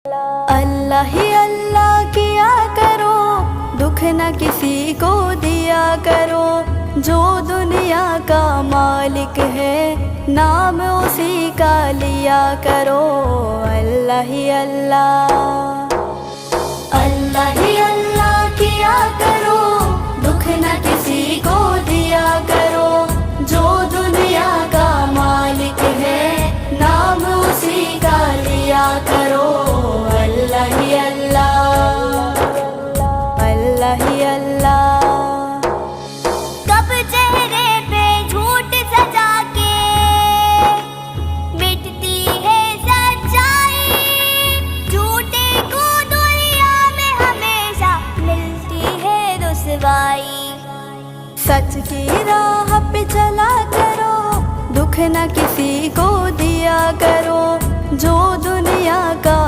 अल्लाह ही अल्लाह किया करो, दुख न किसी को दिया करो। जो दुनिया का मालिक है, नाम उसी का लिया करो। अल्लाह ही अल्लाह, अल्लाह ही अल्लाह किया करो, दुख न किसी को दिया करो। जो दुनिया का मालिक है, नाम उसी का लिया करो। अल्लाह ही अल्लाह, अल्लाह ही अल्लाह। कब चेहरे पे झूठ सजा के मिटती है सच्चाई, झूठे को दुनिया में हमेशा मिलती है रुसवाई। सच की राह पे चला करो, दुख न किसी को दिया करो। जो दुनिया का